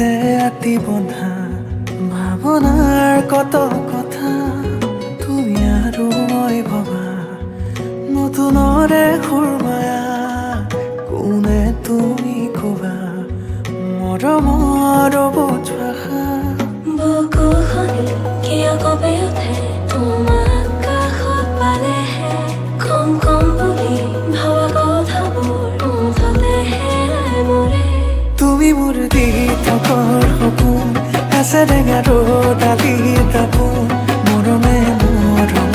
মনতে আতি বন্ধা ভাৱনাৰ কত কথা তুমি আৰু মই ভবা নতুনৰে সুৰমায়া কোনে তুমি কবা মৰমৰ বুজভাষা বুকুখনি কিয় কঁপি উঠে তোমাক কাষত পালেহে কম কম বুলি ভবা কথাবোৰ মুঠতেহে মৰে তুমি মোৰ দি থকৰ সপোন আছে টেঙাটো ডালি দাপোন মৰমে মৰম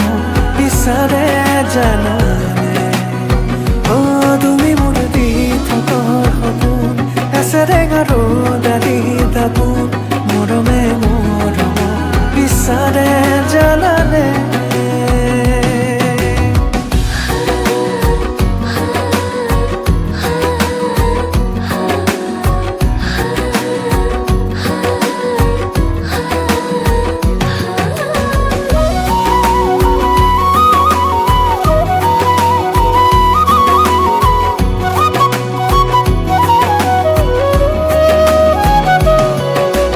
বিচাৰে জানো